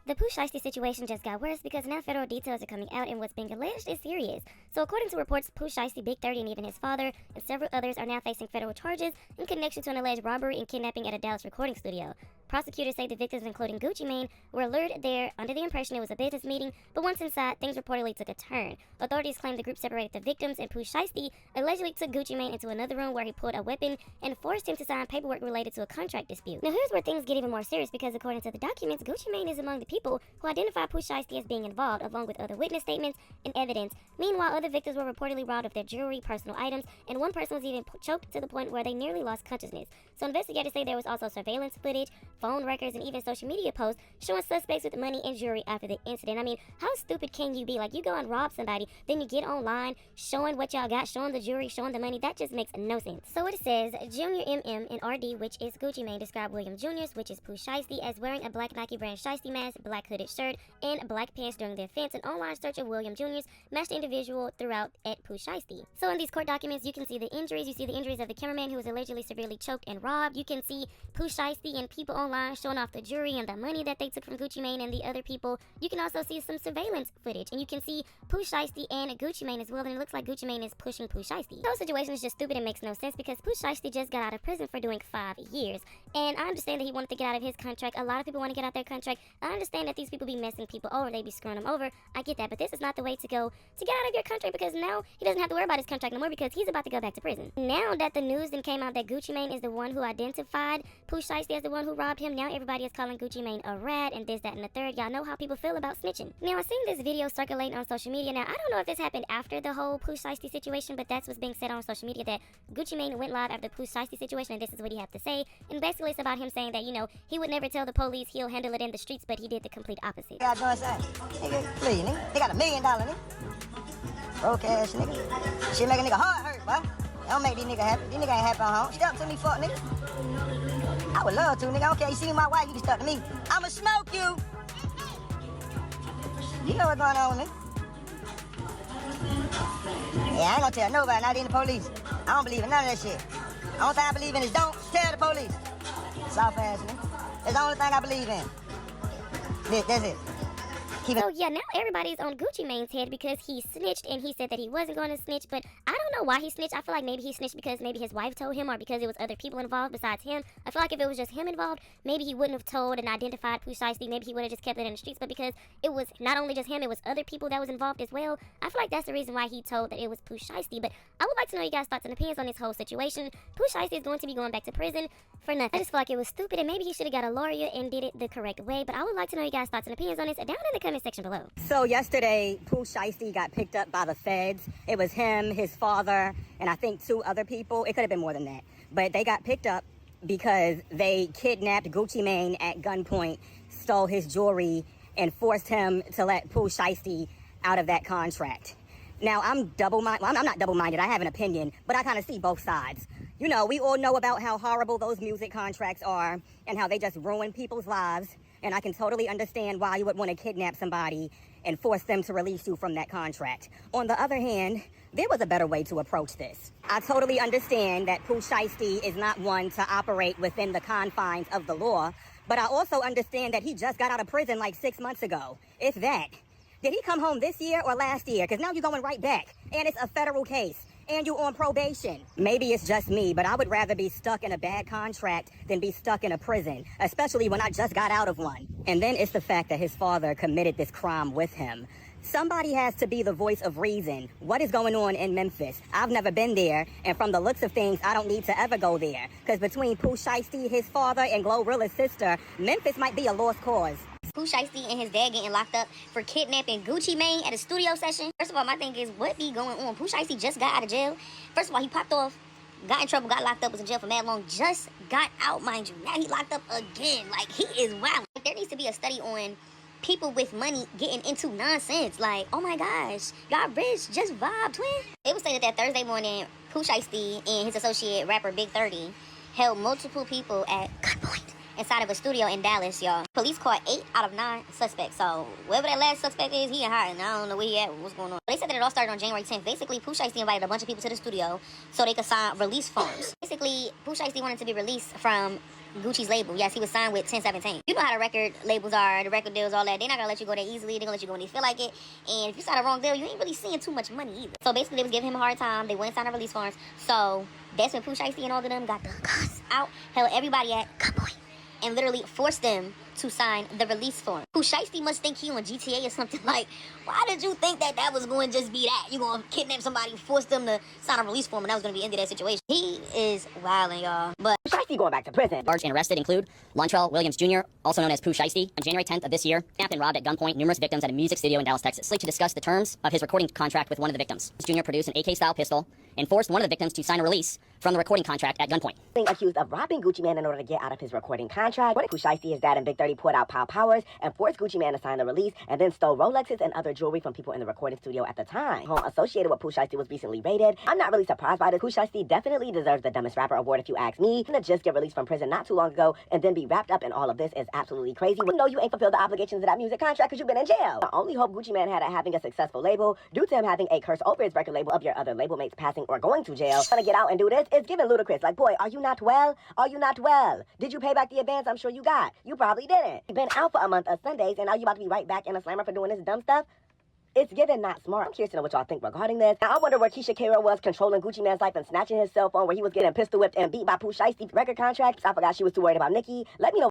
The Pooh Shiesty situation just got worse because now federal details are coming out and what's being alleged is serious. So according to reports, Pooh Shiesty, Big 30, and even his father and several others are now facing federal charges in connection to an alleged robbery and kidnapping at a Dallas recording studio. Prosecutors say the victims, including Gucci Mane, were lured there under the impression it was a business meeting, but once inside, things reportedly took a turn. Authorities claim the group separated the victims, and Pooh Shiesty allegedly took Gucci Mane into another room where he pulled a weapon and forced him to sign paperwork related to a contract dispute. Now here's where things get even more serious because according to the documents, Gucci Mane is among the people who identified Pooh Shiesty as being involved, along with other witness statements and evidence. Meanwhile, other victims were reportedly robbed of their jewelry, personal items, and one person was even choked to the point where they nearly lost consciousness. So investigators say there was also surveillance footage, phone records, and even social media posts showing suspects with money and jewelry after the incident. I mean, how stupid can you be? Like, you go and rob somebody, then you get online showing what y'all got, showing the jewelry, showing the money. That just makes no sense. So it says, Junior MM and RD, which is Gucci Mane, described William Jr.'s, which is Pooh Shiesty, as wearing a black Nike brand Shiesty mask, black hooded shirt, and black pants during the offense. An online search of William Jr.'s matched the individual throughout at Pooh Shiesty. So in these court documents, you can see the injuries. You see the injuries of the cameraman who was allegedly severely choked and robbed. You can see Pooh Shiesty and people online showing off the jewelry and the money that they took from Gucci Mane and the other people. You can also see some surveillance footage, and you can see Pooh Shiesty and Gucci Mane as well, and it looks like Gucci Mane is pushing Pooh Shiesty. The whole situation is just stupid and makes no sense because Pooh Shiesty just got out of prison for doing 5 years, and I understand that he wanted to get out of his contract. A lot of people want to get out their contract. I understand that these people be messing people over, they be screwing them over. I get that, but this is not the way to go to get out of your contract because now he doesn't have to worry about his contract no more because he's about to go back to prison. Now that the news then came out that Gucci Mane is the one who identified Pooh Shiesty as the one who robbed him, now everybody is calling Gucci Mane a rat and this, that, and the third. Y'all know how people feel about snitching. Now, I've seen this video circulating on social media. Now, I don't know if this happened after the whole Pooh Shiesty situation, but that's what's being said on social media, that Gucci Mane went live after the Pooh Shiesty situation, and this is what he had to say. And basically, it's about him saying that, you know, he would never tell the police, he'll handle it in the streets, but he did the complete opposite. Got doing something. Nigga, please, nigga. They got $1 million, nigga. Broke ass nigga. Shit make a nigga heart hurt, boy. That don't make these niggas happy. These niggas ain't happy on home. Step to me, fuck nigga. I would love to, nigga. I don't care. You see my wife, you can step to me. I'ma smoke you. You know what's going on with me. Yeah, I ain't gonna tell nobody, not even the police. I don't believe in none of that shit. The only thing I believe in is don't tell the police. Soft ass nigga. That's the only thing I believe in. That's it. So yeah, now everybody's on Gucci Mane's head because he snitched and he said that he wasn't going to snitch, but I don't know why he snitched. I feel like maybe he snitched because maybe his wife told him or because it was other people involved besides him. I feel like if it was just him involved, maybe he wouldn't have told and identified Pooh Shiesty. Maybe he would have just kept it in the streets, but because it was not only just him, it was other people that was involved as well. I feel like that's the reason why he told that it was Pooh Shiesty, but I would like to know you guys' thoughts and opinions on this whole situation. Pooh Shiesty is going to be going back to prison for nothing. I just feel like it was stupid and maybe he should have got a lawyer and did it the correct way, but I would like to know you guys' thoughts and opinions on this down in the comment section below. So yesterday, Pooh Shiesty got picked up by the feds. It was him, his father, and I think 2 other people. It could have been more than that. But they got picked up because they kidnapped Gucci Mane at gunpoint, stole his jewelry, and forced him to let Pooh Shiesty out of that contract. Now, I'm double-minded. Well, I'm not double-minded. I have an opinion, but I kind of see both sides. You know, we all know about how horrible those music contracts are and how they just ruin people's lives. And I can totally understand why you would want to kidnap somebody and force them to release you from that contract. On the other hand, there was a better way to approach this. I totally understand that Pooh Shiesty is not one to operate within the confines of the law, but I also understand that he just got out of prison like 6 months ago, if that. Did he come home this year or last year? Because now you're going right back, and it's a federal case. And you on probation. Maybe it's just me, but I would rather be stuck in a bad contract than be stuck in a prison, especially when I just got out of one. And then it's the fact that his father committed this crime with him. Somebody has to be the voice of reason. What is going on in Memphis? I've never been there, and from the looks of things, I don't need to ever go there. Because between Pooh Shiesty, his father, and Glorilla's sister, Memphis might be a lost cause. Pooh Shiesty and his dad getting locked up for kidnapping Gucci Mane at a studio session. First of all, my thing is, what be going on? Pooh Shiesty just got out of jail. First of all, he popped off, got in trouble, got locked up, was in jail for mad long, just got out, mind you. Now he locked up again. Like, he is wild. There needs to be a study on people with money getting into nonsense. Like, oh my gosh, y'all rich, just vibe, twin. It was stated that Thursday morning, Pooh Shiesty and his associate rapper Big 30 held multiple people at gunpoint inside of a studio in Dallas, y'all. Police caught 8 out of 9 suspects. So whoever that last suspect is, he in hiding. I don't know where he at, what's going on. They said that it all started on January 10th. Basically, Pooh Shiesty invited a bunch of people to the studio so they could sign release forms. Basically, Pooh Shiesty wanted to be released from Gucci's label. Yes, he was signed with 1017. You know how the record labels are, the record deals, all that. They're not gonna let you go there easily. They're gonna let you go when they feel like it. And if you sign a wrong deal, you ain't really seeing too much money either. So basically, they was giving him a hard time. They wouldn't sign a release forms. So that's when Pooh Shiesty and all of them got the cuss out, held everybody at gunpoint, and literally forced them to sign the release form. Pooh Shiesty must think he on GTA or something. Like, why did you think that was going to just be that? You gonna kidnap somebody, force them to sign a release form, and that was gonna be the end of that situation. He is wilding, y'all. But Shiesty going back to prison. Charged and arrested include Lontrell Williams Jr., also known as Pooh Shiesty. On January 10th of this year, kidnapped and robbed at gunpoint numerous victims at a music studio in Dallas, Texas. To discuss the terms of his recording contract with one of the victims. Jr. produced an AK-style pistol and forced one of the victims to sign a release from the recording contract at gunpoint. Being accused of robbing Gucci Mane in order to get out of his recording contract. When Pooh Shiesty, his dad, and Big 30 poured out powers and forced Gucci Mane to sign the release, and then stole Rolexes and other jewelry from people in the recording studio at the time. Home associated with Pooh Shiesty was recently raided. I'm not really surprised by this. Pooh Shiesty definitely deserves the dumbest rapper award if you ask me. To just get released from prison not too long ago and then be wrapped up in all of this is absolutely crazy. You know you ain't fulfilled the obligations of that music contract because you've been in jail. I only hope Gucci Mane had having a successful label due to him having a curse over his record label of your other label mates passing or going to jail. Trying to get out and do this, it's giving ludicrous. Like, boy, are you not well? Are you not well? Did you pay back the advance I'm sure you got? You probably didn't. You've been out for a month of Sundays and now you about to be right back in a slammer for doing this dumb stuff? It's given not smart. I'm curious to know what y'all think regarding this. Now, I wonder where Keisha Kara was controlling Gucci Mane's life and snatching his cell phone where he was getting pistol whipped and beat by Pooh Shiesty record contract. I forgot she was too worried about Nicki. Let me know.